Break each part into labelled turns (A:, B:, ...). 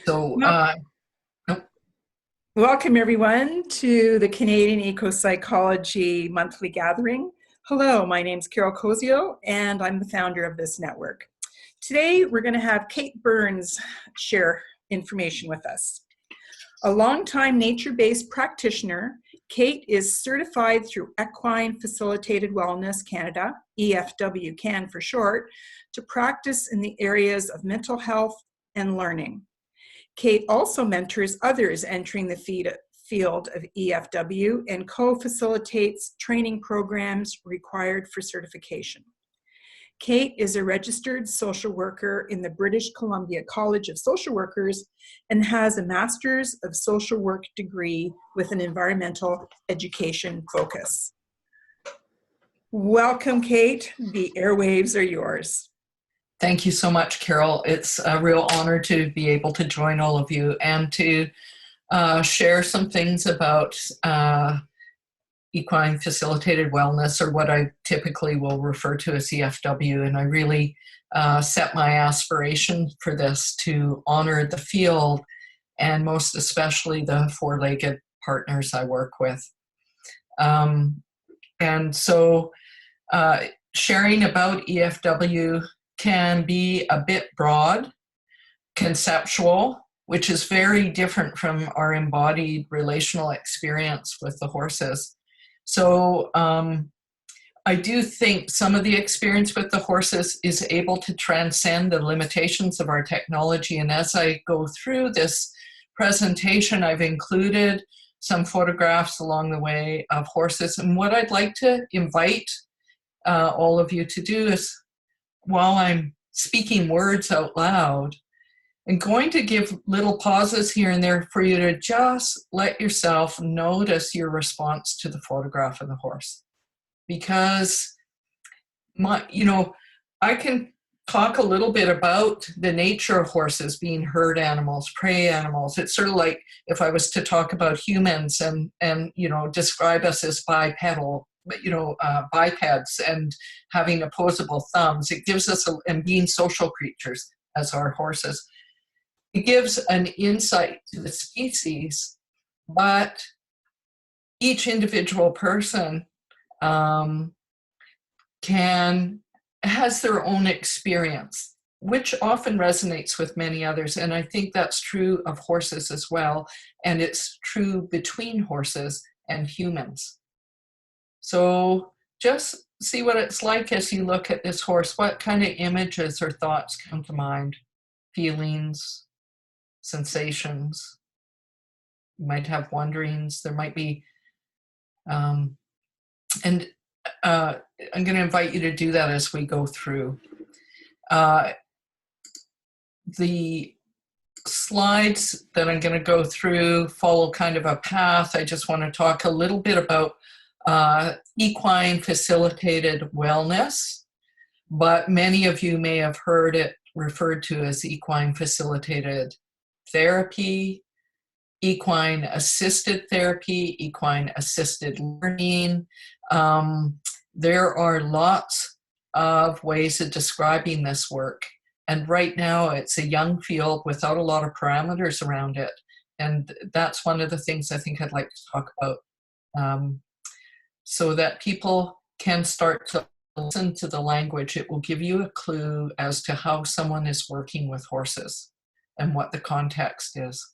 A: So,
B: Well,
A: nope.
B: welcome everyone to the Canadian Eco-Psychology monthly gathering. Hello, my name's Carol Cozio and I'm the founder of this network. Today we're going to have Kate Burns share information with us. A longtime nature-based practitioner, Kate is certified through Equine Facilitated Wellness Canada, EFW-Can for short, to practice in the areas of mental health and learning. Kate also mentors others entering the field of EFW and co-facilitates training programs required for certification. Kate is a registered social worker in the British Columbia College of Social Workers and has a Master's of Social Work degree with an environmental education focus. Welcome, Kate. The airwaves are yours.
A: Thank you so much, Carol. It's a real honor to be able to join all of you and to share some things about equine facilitated wellness, or what I typically will refer to as EFW. And I really set my aspiration for this to honor the field and most especially the four-legged partners I work with. And so sharing about EFW can be a bit broad, conceptual, which is very different from our embodied relational experience with the horses. So I do think some of the experience with the horses is able to transcend the limitations of our technology. And as I go through this presentation, I've included some photographs along the way of horses. And what I'd like to invite all of you to do is, while I'm speaking words out loud, I'm going to give little pauses here and there for you to just let yourself notice your response to the photograph of the horse. Because I can talk a little bit about the nature of horses being herd animals, prey animals. It's sort of like if I was to talk about humans and describe us as bipedal, bipeds and having opposable thumbs. It gives us, and being social creatures as our horses, it gives an insight to the species, but each individual person has their own experience, which often resonates with many others. And I think that's true of horses as well. And it's true between horses and humans. So just see what it's like as you look at this horse. What kind of images or thoughts come to mind? Feelings, sensations. You might have wonderings. There might be, I'm going to invite you to do that as we go through. The slides that I'm going to go through follow kind of a path. I just want to talk a little bit about equine facilitated wellness, but many of you may have heard it referred to as equine facilitated therapy, equine assisted therapy, equine assisted learning. There are lots of ways of describing this work. And right now it's a young field without a lot of parameters around it. And that's one of the things I think I'd like to talk about, so that people can start to listen to the language. It will give you a clue as to how someone is working with horses and what the context is.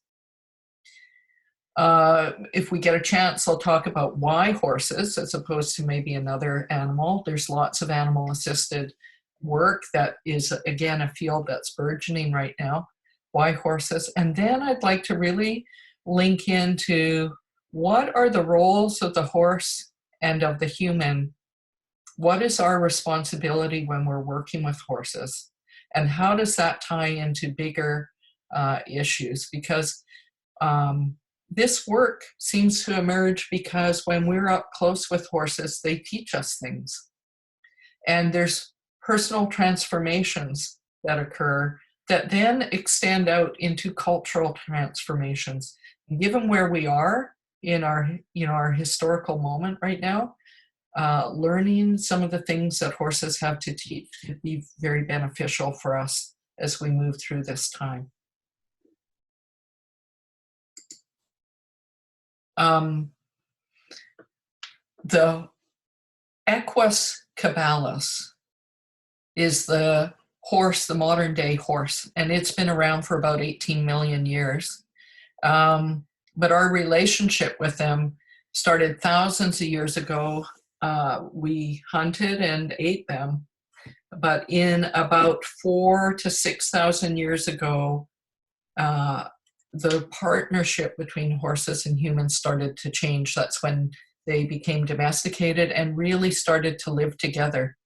A: If we get a chance, I'll talk about why horses as opposed to maybe another animal. There's lots of animal-assisted work that is, again, a field that's burgeoning right now. Why horses? And then I'd like to really link into what are the roles of the horse and of the human. What is our responsibility when we're working with horses? And how does that tie into bigger issues? Because this work seems to emerge because when we're up close with horses, they teach us things. And there's personal transformations that occur that then extend out into cultural transformations. And given where we are in our historical moment right now, learning some of the things that horses have to teach could be very beneficial for us as we move through this time. Um, the Equus caballus is the horse, the modern day horse, and it's been around for about 18 million years. But our relationship with them started thousands of years ago. We hunted and ate them, but in about 4,000 to 6,000 years ago, the partnership between horses and humans started to change. That's when they became domesticated and really started to live together.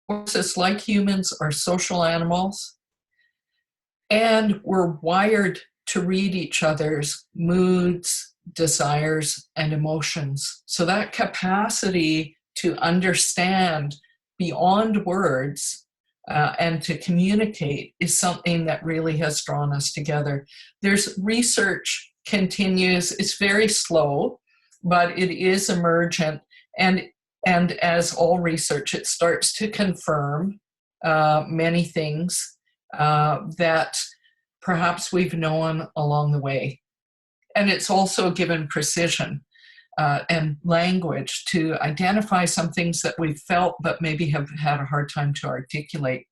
A: Horses, like humans, are social animals, and we're wired to read each other's moods, desires, and emotions. So that capacity to understand beyond words and to communicate is something that really has drawn us together. There's research continues, it's very slow, but it is emergent. And as all research, it starts to confirm many things that perhaps we've known along the way. And it's also given precision and language to identify some things that we've felt but maybe have had a hard time to articulate.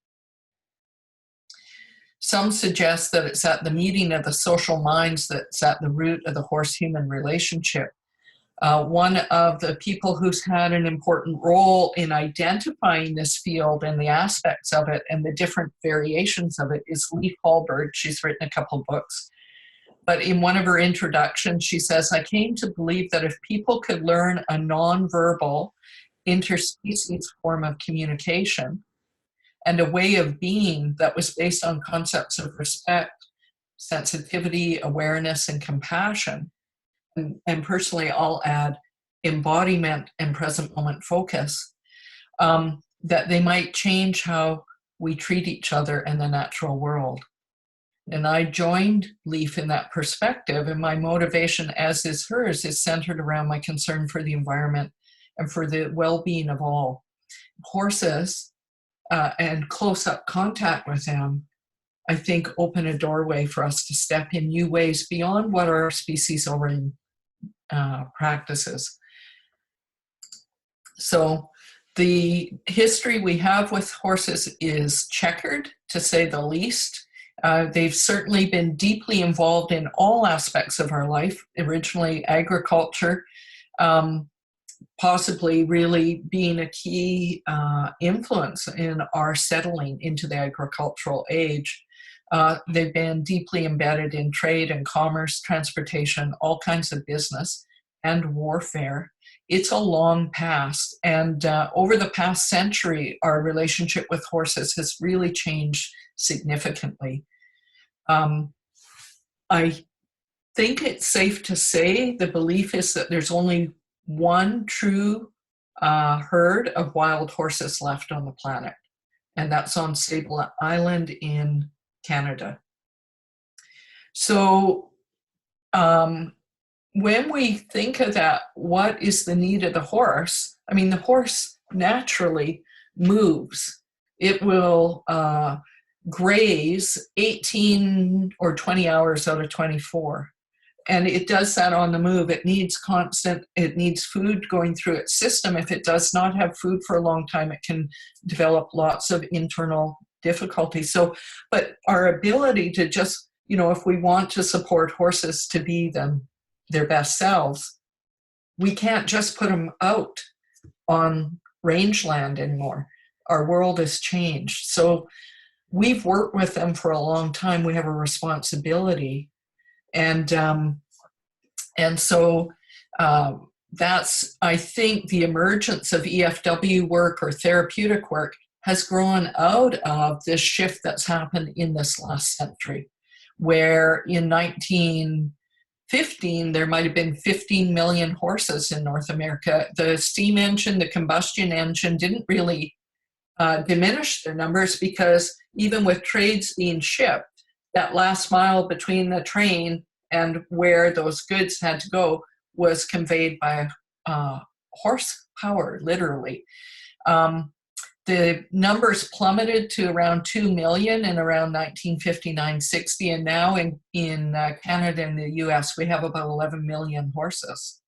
A: Some suggest that it's at the meeting of the social minds that's at the root of the horse-human relationship. One of the people who's had an important role in identifying this field and the aspects of it and the different variations of it is Leif Hallberg. She's written a couple books. But in one of her introductions, she says, I came to believe that if people could learn a nonverbal interspecies form of communication and a way of being that was based on concepts of respect, sensitivity, awareness, and compassion, and personally I'll add embodiment and present moment focus, that they might change how we treat each other in the natural world. And I joined Leif in that perspective, and my motivation, as is hers, is centered around my concern for the environment and for the well-being of all. Horses and close-up contact with them, I think, open a doorway for us to step in new ways beyond what our species already practices. So the history we have with horses is checkered, to say the least. They've certainly been deeply involved in all aspects of our life, originally agriculture, possibly really being a key influence in our settling into the agricultural age. They've been deeply embedded in trade and commerce, transportation, all kinds of business, and warfare. It's a long past, and over the past century, our relationship with horses has really changed significantly. I think it's safe to say the belief is that there's only one true herd of wild horses left on the planet, and that's on Sable Island in Canada. So when we think of that, what is the need of the horse? I mean, the horse naturally moves. It will graze 18 or 20 hours out of 24. And it does that on the move. It needs food going through its system. If it does not have food for a long time, it can develop lots of internal difficulties. So, but our ability to just, if we want to support horses to be their best selves, we can't just put them out on rangeland anymore. Our world has changed. So we've worked with them for a long time. We have a responsibility. And so that's, I think, the emergence of EFW work or therapeutic work has grown out of this shift that's happened in this last century, where in 1915, there might have been 15 million horses in North America. The steam engine, the combustion engine didn't really diminish their numbers, because even with trades being shipped, that last mile between the train and where those goods had to go was conveyed by horsepower, literally. The numbers plummeted to around 2 million in around 1959-60, and now in Canada and the US, we have about 11 million horses.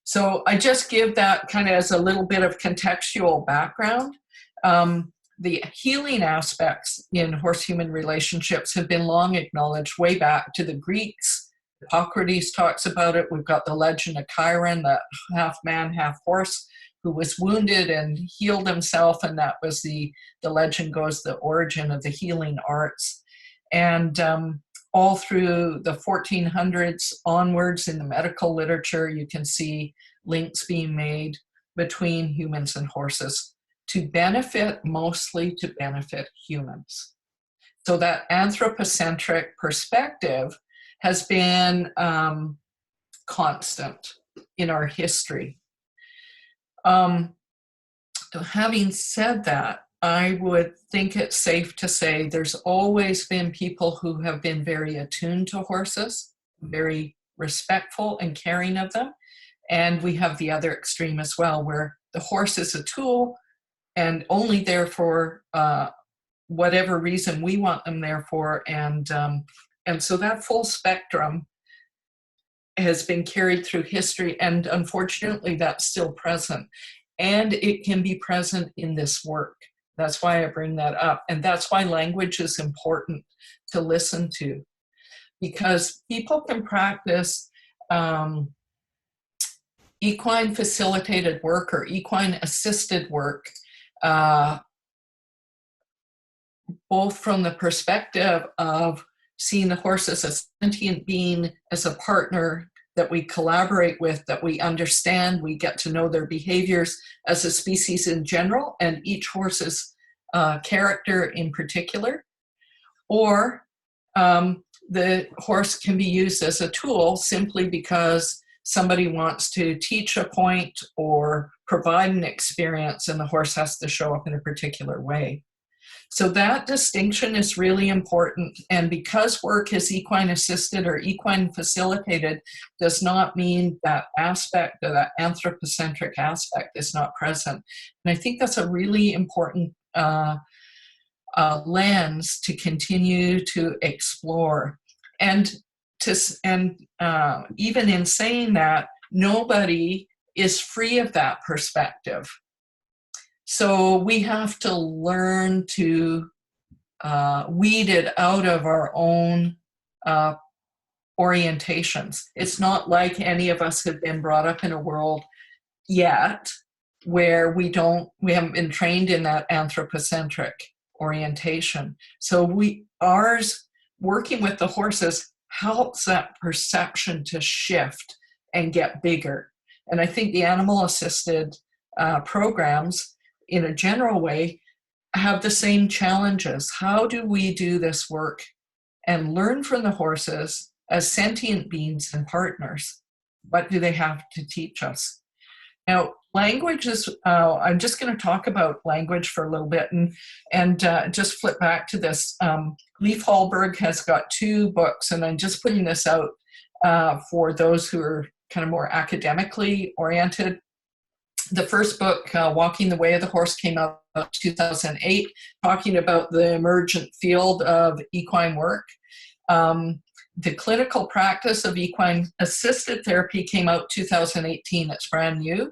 A: So I just give that kind of as a little bit of contextual background. The healing aspects in horse-human relationships have been long acknowledged way back to the Greeks. Hippocrates talks about it. We've got the legend of Chiron, that half man, half horse, who was wounded and healed himself, and that was the legend goes, the origin of the healing arts. And all through the 1400s onwards in the medical literature, you can see links being made between humans and horses to benefit, mostly to benefit humans. So that anthropocentric perspective has been constant in our history. Having said that, I would think it's safe to say there's always been people who have been very attuned to horses, very respectful and caring of them. And we have the other extreme as well, where the horse is a tool and only there for whatever reason we want them there for. And so that full spectrum has been carried through history, and unfortunately that's still present. And it can be present in this work. That's why I bring that up. And that's why language is important to listen to, because people can practice equine facilitated work or equine assisted work, both from the perspective of seeing the horse as a sentient being, as a partner that we collaborate with, that we understand, we get to know their behaviors as a species in general, and each horse's character in particular. Or the horse can be used as a tool simply because somebody wants to teach a point or provide an experience, and the horse has to show up in a particular way. So that distinction is really important. And because work is equine assisted or equine facilitated does not mean that aspect, or that anthropocentric aspect, is not present. And I think that's a really important lens to continue to explore. And even in saying that, nobody is free of that perspective. So we have to learn to weed it out of our own orientations. It's not like any of us have been brought up in a world yet where we haven't been trained in that anthropocentric orientation. So ours working with the horses helps that perception to shift and get bigger. And I think the animal assisted programs in a general way have the same challenges. How do we do this work and learn from the horses as sentient beings and partners? What do they have to teach us? Now, language is, I'm just going to talk about language for a little bit and just flip back to this. Leif Hallberg has got 2 books, and I'm just putting this out for those who are kind of more academically oriented. The first book, Walking the Way of the Horse, came out in 2008, talking about the emergent field of equine work. The clinical practice of equine assisted therapy came out 2018. It's brand new.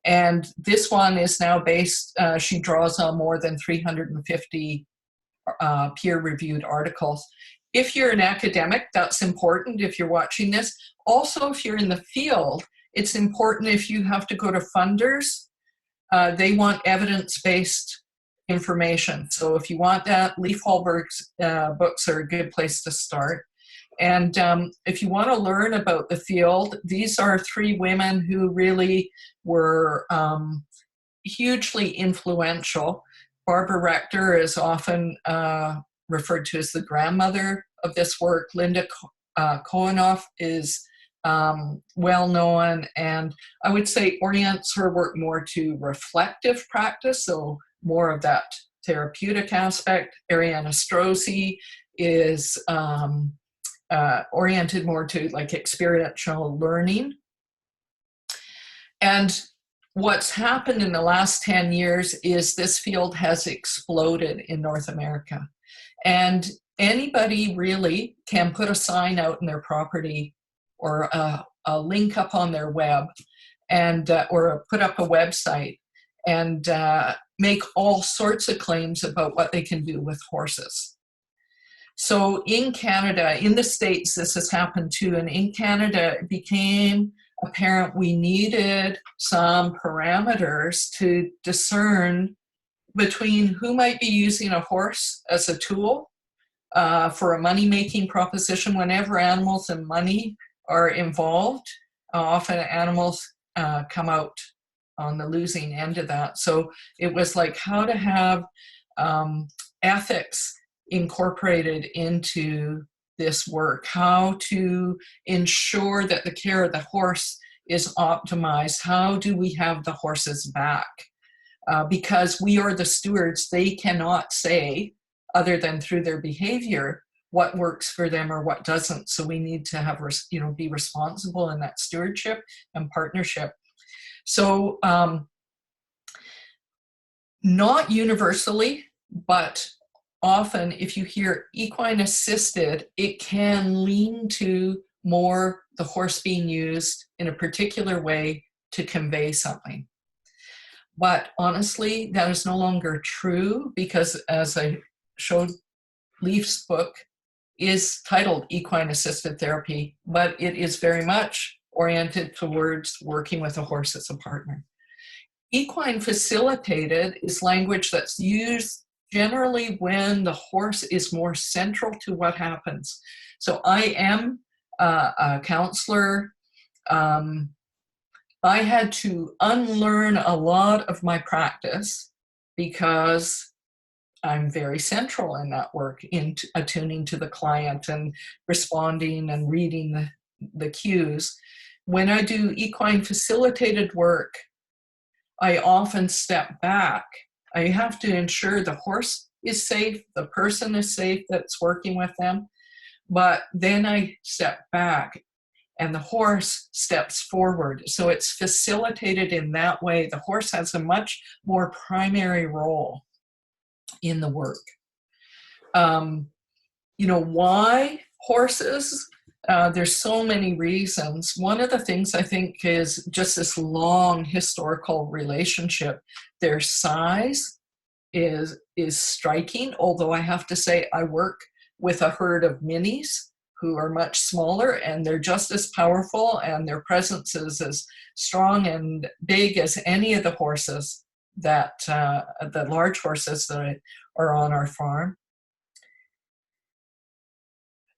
A: And this one is now based, she draws on more than 350 peer-reviewed articles. If you're an academic, that's important if you're watching this. Also, if you're in the field, it's important if you have to go to funders. They want evidence-based information. So if you want that, Leif Hallberg's books are a good place to start. And if you want to learn about the field, these are 3 women who really were hugely influential. Barbara Rector is often referred to as the grandmother of this work. Linda Koenoff is well known, and I would say orients her work more to reflective practice, so more of that therapeutic aspect. Ariana Strozzi is oriented more to like experiential learning. And what's happened in the last 10 years is this field has exploded in North America. And anybody really can put a sign out in their property or a link up on their web and or put up a website and make all sorts of claims about what they can do with horses. So in Canada, in the States, this has happened too. And in Canada, it became apparent we needed some parameters to discern between who might be using a horse as a tool for a money-making proposition. Whenever animals and money are involved, often animals come out on the losing end of that. So it was like how to have ethics incorporated into this work, how to ensure that the care of the horse is optimized, how do we have the horses back? Because we are the stewards, they cannot say, other than through their behavior, what works for them or what doesn't. So we need to have, be responsible in that stewardship and partnership. So not universally, but often if you hear equine assisted, it can lean to more the horse being used in a particular way to convey something. But honestly, that is no longer true because, as I showed, Leaf's book is titled Equine Assisted Therapy, but it is very much oriented towards working with a horse as a partner. Equine facilitated is language that's used generally when the horse is more central to what happens. So I am a counselor. I had to unlearn a lot of my practice because I'm very central in that work, in attuning to the client and responding and reading the cues. When I do equine facilitated work, I often step back. I have to ensure the horse is safe, the person is safe that's working with them, but then I step back and the horse steps forward. So it's facilitated in that way. The horse has a much more primary role in the work. Why horses? There's so many reasons. One of the things I think is just this long historical relationship. Their size is striking, although I have to say I work with a herd of minis who are much smaller and they're just as powerful and their presence is as strong and big as any of the horses that, the large horses that are on our farm.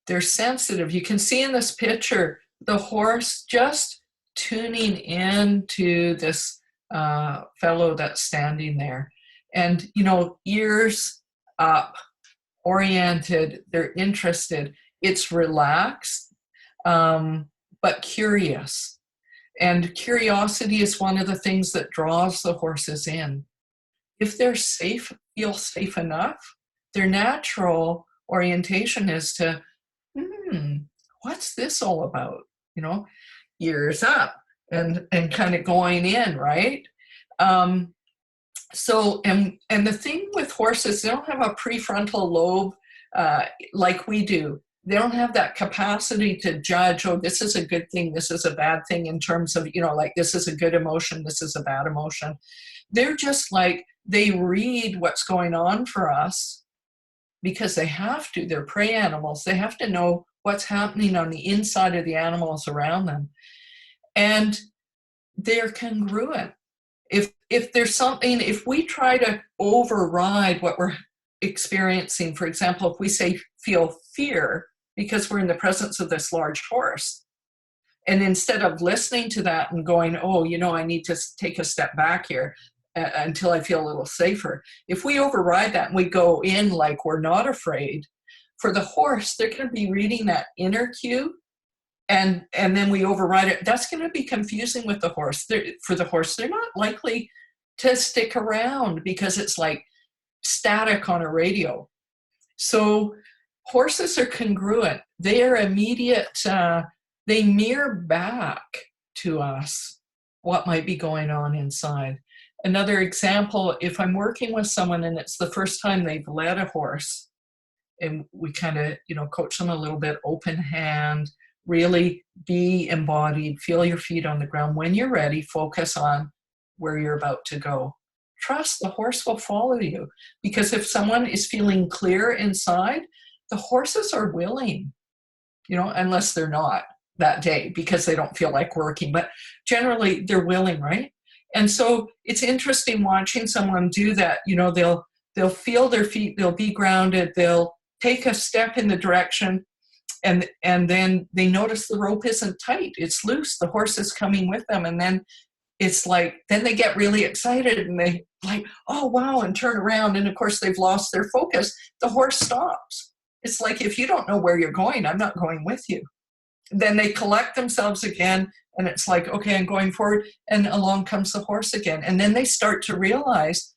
A: They're sensitive. You can see in this picture, the horse just tuning into this fellow that's standing there. And, ears up, oriented, they're interested. It's relaxed, but curious. And curiosity is one of the things that draws the horses in. If they're safe, feel safe enough, their natural orientation is to, what's this all about? Ears up and kind of going in, right? So the thing with horses, they don't have a prefrontal lobe like we do. They don't have that capacity to judge, oh, this is a good thing, this is a bad thing, in terms of, like this is a good emotion, this is a bad emotion. They're just like, they read what's going on for us because they have to. They're prey animals. They have to know what's happening on the inside of the animals around them. And they're congruent. If there's something, if we try to override what we're experiencing, for example, if we say feel fear because we're in the presence of this large horse, and instead of listening to that and going, oh, I need to take a step back here until I feel a little safer. If we override that and we go in like we're not afraid, for the horse, they're going to be reading that inner cue, and then we override it. That's going to be confusing with the horse. For the horse, they're not likely to stick around because it's like static on a radio. So horses are congruent. They are immediate. They mirror back to us what might be going on inside. Another example, if I'm working with someone and it's the first time they've led a horse, and we kind of, coach them a little bit, open hand, really be embodied, feel your feet on the ground. When you're ready, focus on where you're about to go. Trust the horse will follow you, because if someone is feeling clear inside, the horses are willing, unless they're not that day because they don't feel like working, but generally they're willing, right? And so it's interesting watching someone do that. They'll feel their feet, they'll be grounded, they'll take a step in the direction, and then they notice the rope isn't tight, it's loose, the horse is coming with them, and then it's like, then they get really excited and they like, oh wow, and turn around, and of course they've lost their focus. The horse stops. It's like, if you don't know where you're going, I'm not going with you. Then they collect themselves again, and it's like, okay, I'm going forward, and along comes the horse again. And then they start to realize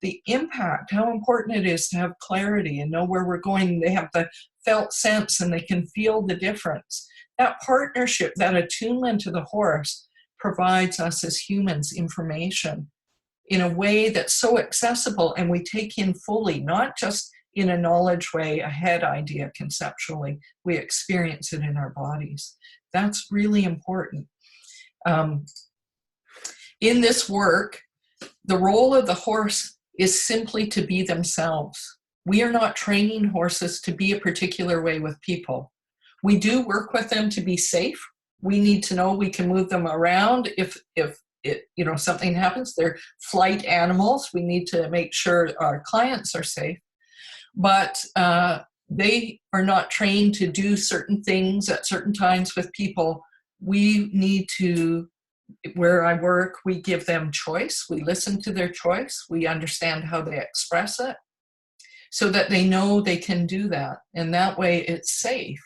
A: the impact, how important it is to have clarity and know where we're going. They have the felt sense and they can feel the difference. That partnership, that attunement to the horse provides us as humans information in a way that's so accessible and we take in fully, not just in a knowledge way, a head idea conceptually. We experience it in our bodies. That's really important. In this work, the role of the horse is simply to be themselves. We are not training horses to be a particular way with people. We do work with them to be safe. We need to know we can move them around if something happens. They're flight animals. We need to make sure our clients are safe. But they are not trained to do certain things at certain times with people. We need to, where I work, we give them choice. We listen to their choice. We understand how they express it so that they know they can do that. And that way it's safe.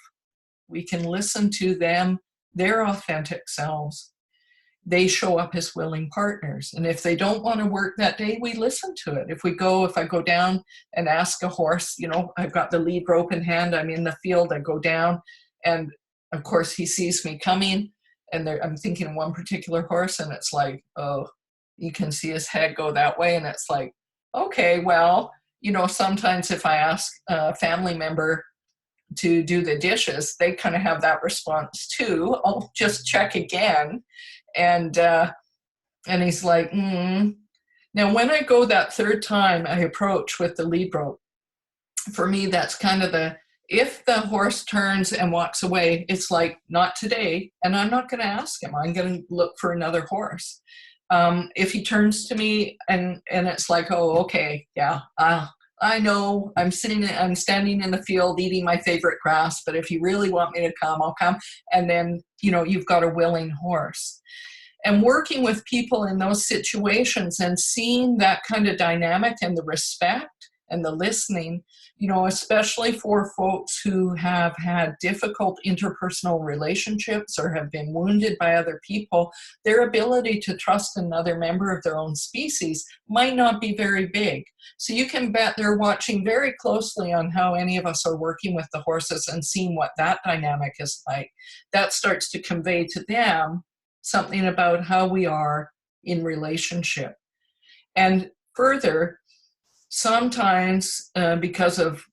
A: We can listen to them, their authentic selves. They show up as willing partners. And if they don't want to work that day, we listen to it. If I go down and ask a horse, I've got the lead rope in hand, I'm in the field, I go down, and of course he sees me coming, and I'm thinking of one particular horse, and it's like, oh, you can see his head go that way, and it's like, okay, well, sometimes if I ask a family member to do the dishes, they kind of have that response too. I'll just check again. And he's like, Now, when I go that third time, I approach with the lead rope. For me, that's kind of if the horse turns and walks away, it's like, not today, and I'm not going to ask him. I'm going to look for another horse. If he turns to me and it's like, oh, okay, yeah, I know I'm standing in the field eating my favorite grass, but if you really want me to come, I'll come. And then, you've got a willing horse. And working with people in those situations and seeing that kind of dynamic and the respect and the listening, especially for folks who have had difficult interpersonal relationships or have been wounded by other people, their ability to trust another member of their own species might not be very big. So you can bet they're watching very closely on how any of us are working with the horses and seeing what that dynamic is like. That starts to convey to them something about how we are in relationship. And further, sometimes because of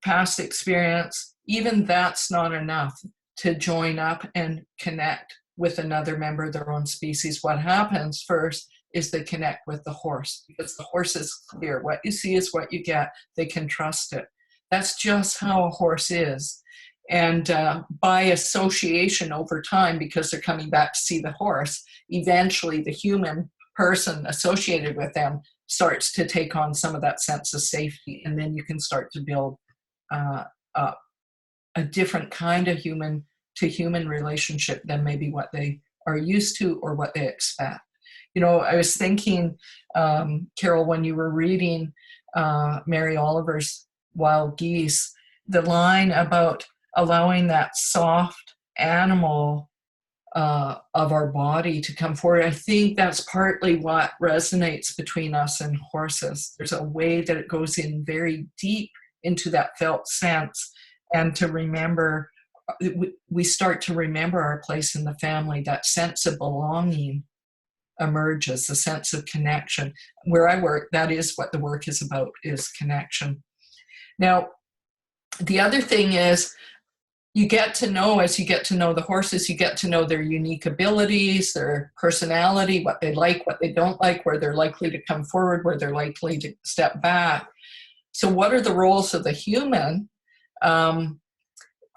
A: past experience, even that's not enough to join up and connect with another member of their own species. What happens first is they connect with the horse, because the horse is clear. What you see is what you get. They can trust it. That's just how a horse is. And by association over time, because they're coming back to see the horse, eventually the human person associated with them starts to take on some of that sense of safety. And then you can start to build a different kind of human to human relationship than maybe what they are used to or what they expect. I was thinking, Carol, when you were reading Mary Oliver's Wild Geese, the line about allowing that soft animal of our body to come forward, I think that's partly what resonates between us and horses. There's a way that it goes in very deep into that felt sense, and to remember, we start to remember our place in the family, that sense of belonging emerges, a sense of connection. Where I work, that is what the work is about, is connection. Now, the other thing is, you get to know, as you get to know the horses, you get to know their unique abilities, their personality, what they like, what they don't like, where they're likely to come forward, where they're likely to step back. So what are the roles of the human?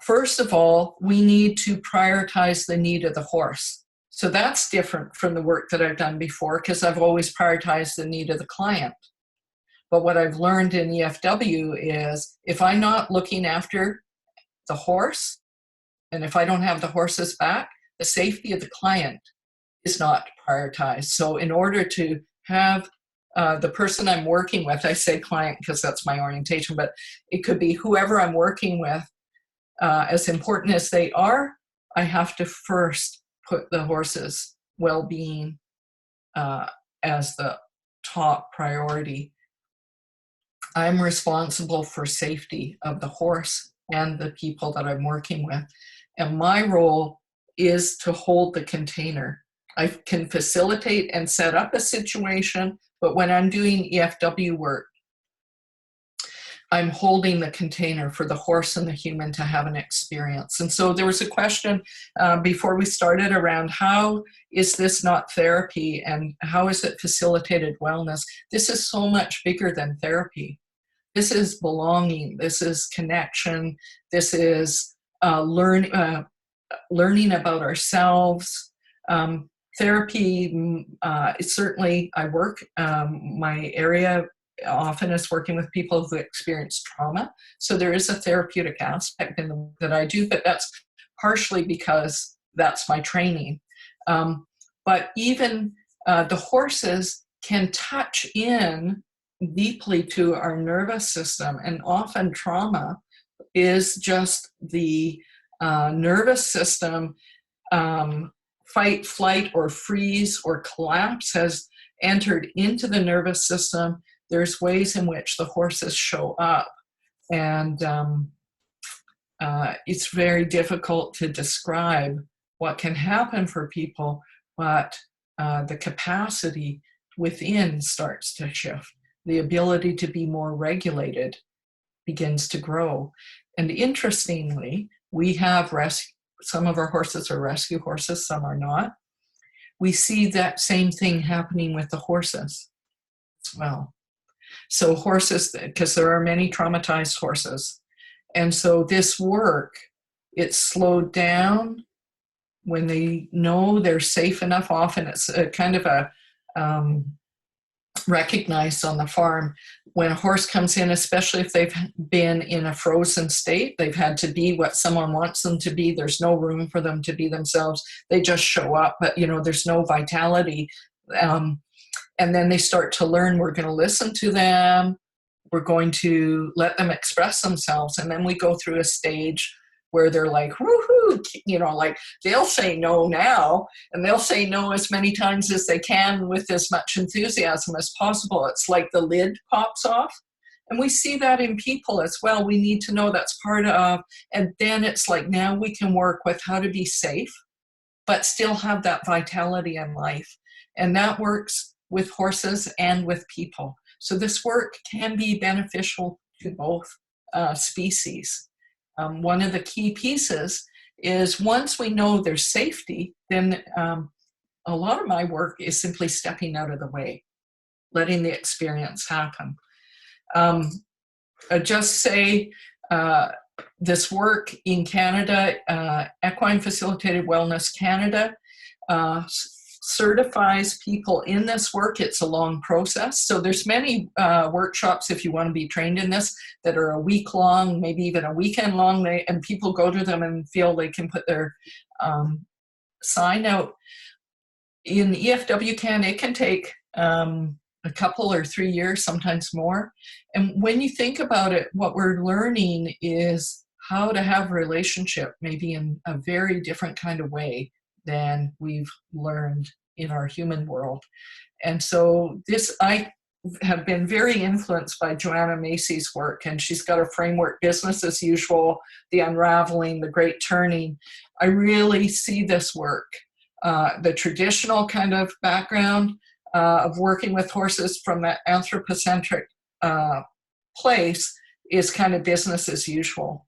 A: First of all, we need to prioritize the need of the horse. So that's different from the work that I've done before, because I've always prioritized the need of the client. But what I've learned in EFW is, if I'm not looking after the horse, and if I don't have the horse's back, the safety of the client is not prioritized. So in order to have the person I'm working with, I say client because that's my orientation, but it could be whoever I'm working with, as important as they are, I have to first put the horse's well-being as the top priority. I'm responsible for safety of the horse and the people that I'm working with. And my role is to hold the container. I can facilitate and set up a situation, but when I'm doing EFW work, I'm holding the container for the horse and the human to have an experience. And so there was a question before we started around, how is this not therapy and how is it facilitated wellness? This is so much bigger than therapy. This is belonging. This is connection. This is learning about ourselves. Therapy, certainly I work, my area often is working with people who experience trauma. So there is a therapeutic aspect in the work that I do, but that's partially because that's my training. But even the horses can touch in deeply to our nervous system, and often trauma is just the nervous system fight, flight, or freeze, or collapse has entered into the nervous system. There's ways in which the horses show up, and it's very difficult to describe what can happen for people, but the capacity within starts to shift. The ability to be more regulated begins to grow. And interestingly, we have some of our horses are rescue horses, some are not. We see that same thing happening with the horses as well. So horses, because there are many traumatized horses. And so this work, it's slowed down when they know they're safe enough. Often it's a kind of a recognized on the farm when a horse comes in, especially if they've been in a frozen state, they've had to be what someone wants them to be. There's no room for them to be themselves. They just show up, but there's no vitality. And then they start to learn, we're going to listen to them. We're going to let them express themselves. And then we go through a stage where they're like, woohoo, like they'll say no now, and they'll say no as many times as they can with as much enthusiasm as possible. It's like the lid pops off. And we see that in people as well. We need to know that's part of, and then it's like, now we can work with how to be safe, but still have that vitality in life. And that works with horses and with people. So this work can be beneficial to both species. One of the key pieces is once we know there's safety, then a lot of my work is simply stepping out of the way, letting the experience happen. Just say this work in Canada, Equine Facilitated Wellness Canada, certifies people in this work. It's a long process. So there's many workshops, if you want to be trained in this, that are a week long, maybe even a weekend long, and people go to them and feel they can put their sign out. In EFW-Can, it can take a couple or 3 years, sometimes more. And when you think about it, what we're learning is how to have a relationship, maybe in a very different kind of way than we've learned in our human world. And so I have been very influenced by Joanna Macy's work, and she's got a framework, Business as Usual, The Unraveling, The Great Turning. I really see this work the traditional kind of background of working with horses from that anthropocentric place is kind of business as usual.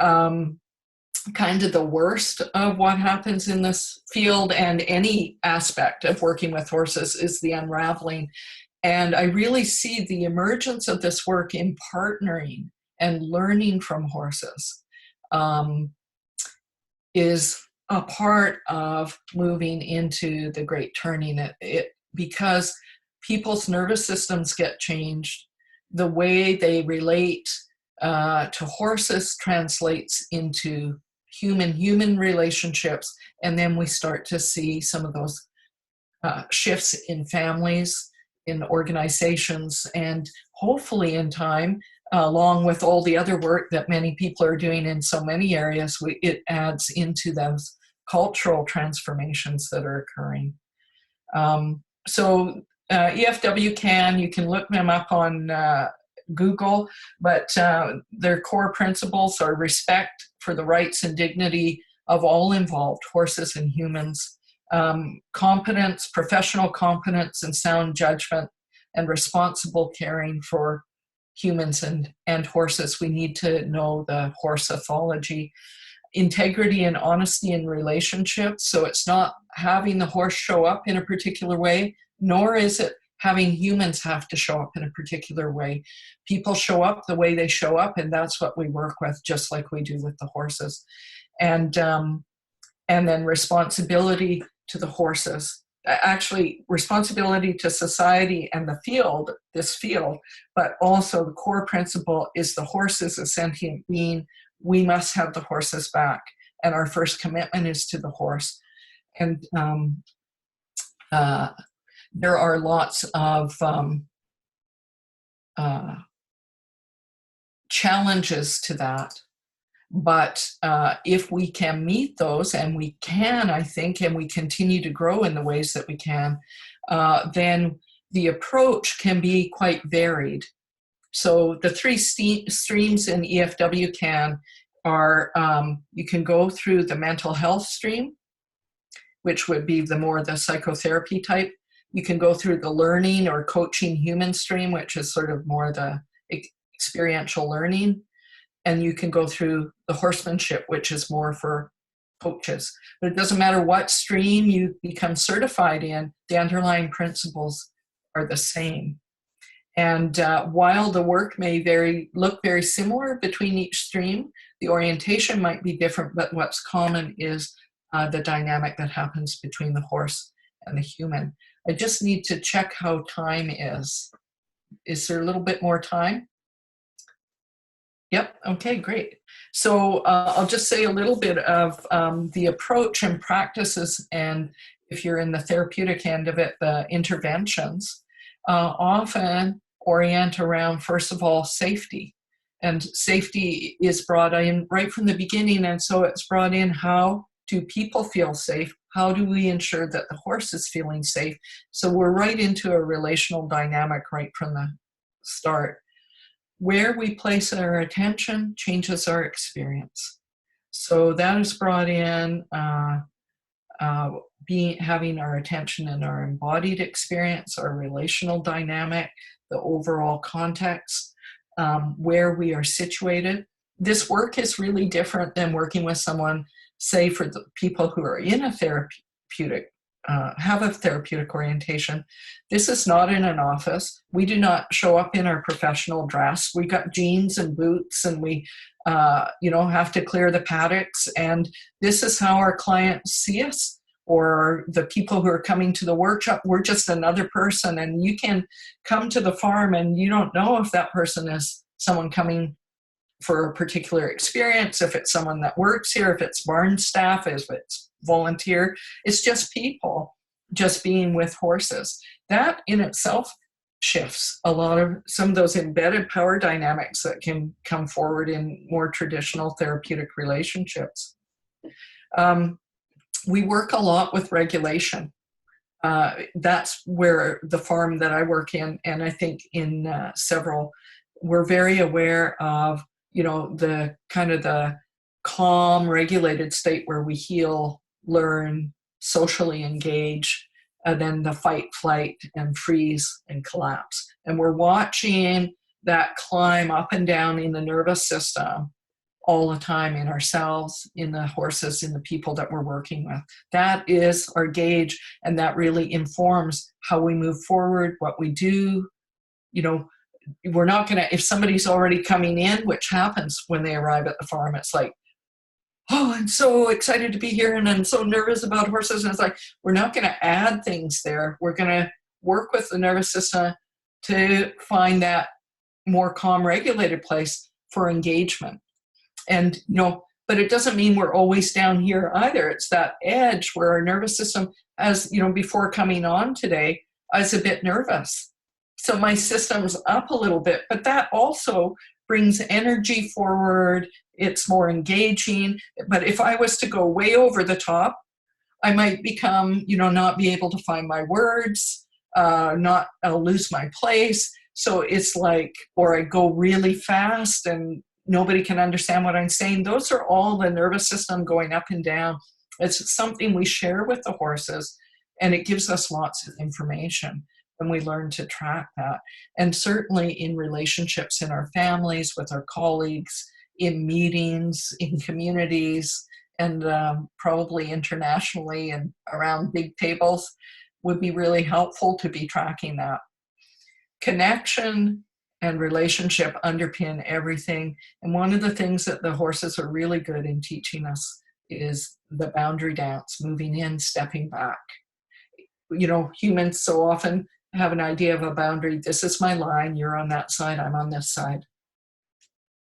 A: Kind of the worst of what happens in this field and any aspect of working with horses is the unraveling. And I really see the emergence of this work in partnering and learning from horses is a part of moving into the great turning because people's nervous systems get changed. The way they relate to horses translates into human-human relationships, and then we start to see some of those shifts in families, in organizations, and hopefully in time, along with all the other work that many people are doing in so many areas, it adds into those cultural transformations that are occurring. So EFW-Can, you can look them up on Google, but their core principles are respect for the rights and dignity of all involved, horses and humans, competence, professional competence and sound judgment, and responsible caring for humans and horses. We need to know the horse ethology. Integrity and honesty in relationships. So it's not having the horse show up in a particular way, nor is it having humans have to show up in a particular way. People show up the way they show up, and that's what we work with, just like we do with the horses. And then responsibility to the horses. Actually, responsibility to society and the field, this field, but also the core principle is the horse is a sentient being. We must have the horses back. And our first commitment is to the horse. And there are lots of challenges to that. But if we can meet those, and we can, I think, and we continue to grow in the ways that we can, then the approach can be quite varied. So the three streams in EFW-Can are, you can go through the mental health stream, which would be the psychotherapy type. You can go through the learning or coaching human stream, which is sort of more the experiential learning. And you can go through the horsemanship, which is more for coaches. But it doesn't matter what stream you become certified in, the underlying principles are the same. And while the work may look very similar between each stream, the orientation might be different, but what's common is the dynamic that happens between the horse and the human. I just need to check how time is. Is there a little bit more time? Yep, okay, great. So I'll just say a little bit of the approach and practices, and if you're in the therapeutic end of it, the interventions often orient around, first of all, safety. And safety is brought in right from the beginning, and so it's brought in, how do people feel safe? How do we ensure that the horse is feeling safe? So we're right into a relational dynamic right from the start. Where we place our attention changes our experience. So that is brought in having our attention in our embodied experience, our relational dynamic, the overall context, where we are situated. This work is really different than working with someone, say for the people who are in a therapeutic, have a therapeutic orientation. This is not in an office. We do not show up in our professional dress. We got jeans and boots, and we have to clear the paddocks. And this is how our clients see us, or the people who are coming to the workshop. We're just another person, and you can come to the farm and you don't know if that person is someone coming for a particular experience, if it's someone that works here, if it's barn staff, if it's volunteer. It's just people just being with horses. That in itself shifts a lot of some of those embedded power dynamics that can come forward in more traditional therapeutic relationships. We work a lot with regulation. That's where the farm that I work in, and I think in several, we're very aware of, the kind of the calm, regulated state where we heal, learn, socially engage, and then the fight, flight, and freeze and collapse. And we're watching that climb up and down in the nervous system all the time, in ourselves, in the horses, in the people that we're working with. That is our gauge, and that really informs how we move forward, what we do. You know, we're not going to, if somebody's already coming in, which happens when they arrive at the farm, it's like, oh, I'm so excited to be here and I'm so nervous about horses. And it's like, we're not going to add things there. We're going to work with the nervous system to find that more calm, regulated place for engagement. And, but it doesn't mean we're always down here either. It's that edge where our nervous system, as before coming on today, I was a bit nervous. So my system's up a little bit, but that also brings energy forward. It's more engaging. But if I was to go way over the top, I might become, not be able to find my words, I'll lose my place. So it's like, or I go really fast and nobody can understand what I'm saying. Those are all the nervous system going up and down. It's something we share with the horses, and it gives us lots of information, and we learn to track that. And certainly in relationships in our families, with our colleagues, in meetings, in communities, and probably internationally and around big tables, would be really helpful to be tracking that. Connection and relationship underpin everything. And one of the things that the horses are really good in teaching us is the boundary dance, moving in, stepping back. Humans so often have an idea of a boundary. This is my line, you're on that side, I'm on this side.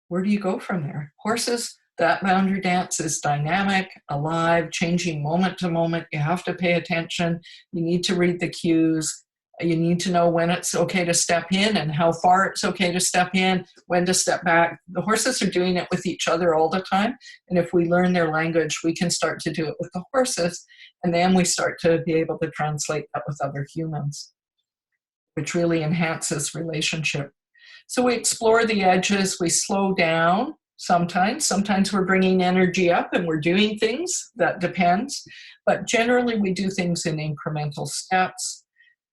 A: Where do you go from there? Horses, that boundary dance is dynamic, alive, changing moment to moment. You have to pay attention. You need to read the cues. You need to know when it's okay to step in and how far it's okay to step in, when to step back. The horses are doing it with each other all the time. And if we learn their language, we can start to do it with the horses. And then we start to be able to translate that with other humans, which really enhances relationship. So we explore the edges, we slow down sometimes. Sometimes we're bringing energy up and we're doing things, that depends. But generally we do things in incremental steps.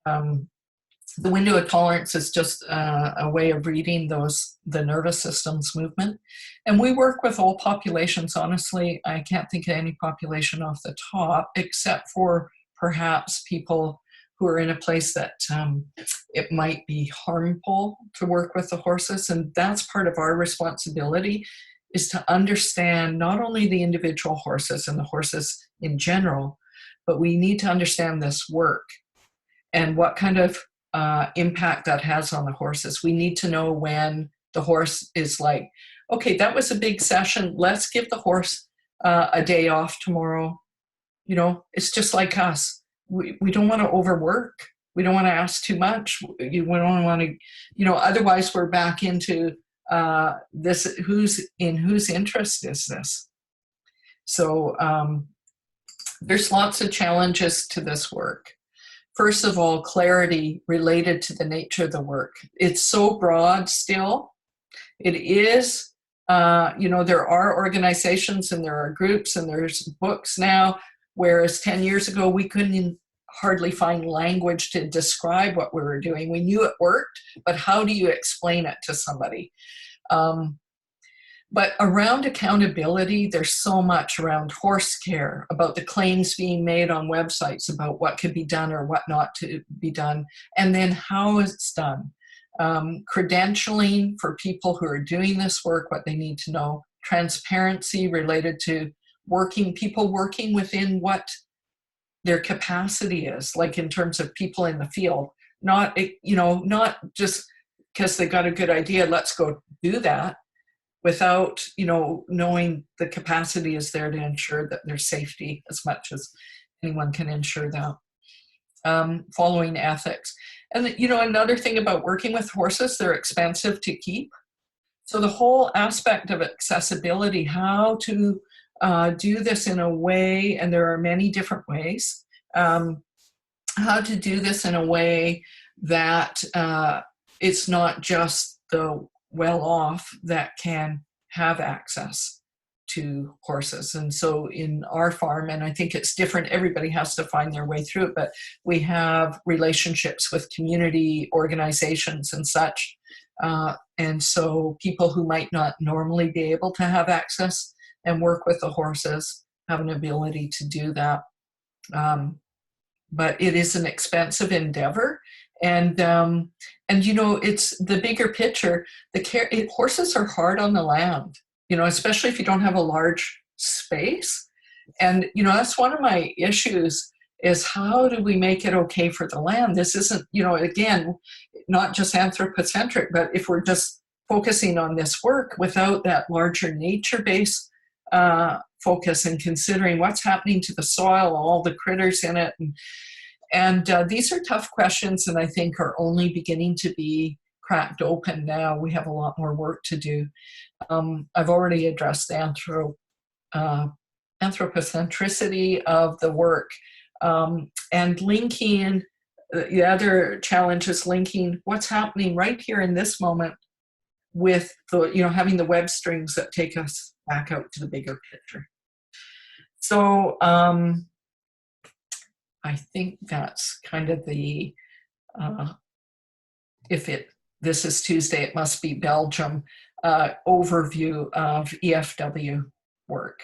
A: The window of tolerance is just a way of reading the nervous system's movement. And we work with all populations, honestly. I can't think of any population off the top, except for perhaps people who are in a place that it might be harmful to work with the horses. And that's part of our responsibility, is to understand not only the individual horses and the horses in general, but we need to understand this work and what kind of impact that has on the horses. We need to know when the horse is like, okay, that was a big session. Let's give the horse a day off tomorrow. It's just like us. We don't want to overwork. We don't want to ask too much. We don't want to, otherwise we're back into this, whose interest is this? So there's lots of challenges to this work. First of all, clarity related to the nature of the work. It's so broad still. It is, there are organizations and there are groups and there's books now, whereas 10 years ago, we couldn't hardly find language to describe what we were doing. We knew it worked, but how do you explain it to somebody? But around accountability, there's so much around horse care, about the claims being made on websites about what could be done or what not to be done, and then how it's done. Credentialing for people who are doing this work, what they need to know, transparency related to people working within what their capacity is, like in terms of people in the field, not just because they got a good idea, let's go do that, without, knowing the capacity is there to ensure that there's safety as much as anyone can ensure that. Following ethics. And, another thing about working with horses, they're expensive to keep. So the whole aspect of accessibility, how to do this in a way, and there are many different ways, how to do this in a way that it's not just the well-off that can have access to horses. And so in our farm, and I think it's different, everybody has to find their way through it, but we have relationships with community organizations and such. And so people who might not normally be able to have access and work with the horses have an ability to do that. But it is an expensive endeavor. And you know, it's the bigger picture. Horses are hard on the land, you know, especially if you don't have a large space. And, you know, that's one of my issues is how do we make it okay for the land? This isn't, you know, again, not just anthropocentric, but if we're just focusing on this work without that larger nature-based focus and considering what's happening to the soil, all the critters in it. And these are tough questions, and I think are only beginning to be cracked open now. We have a lot more work to do. I've already addressed the anthropocentricity of the work, and linking, the other challenge is linking what's happening right here in this moment with the, you know, having the web strings that take us back out to the bigger picture. So I think that's kind of the, this is Tuesday, it must be Belgium, overview of EFW work.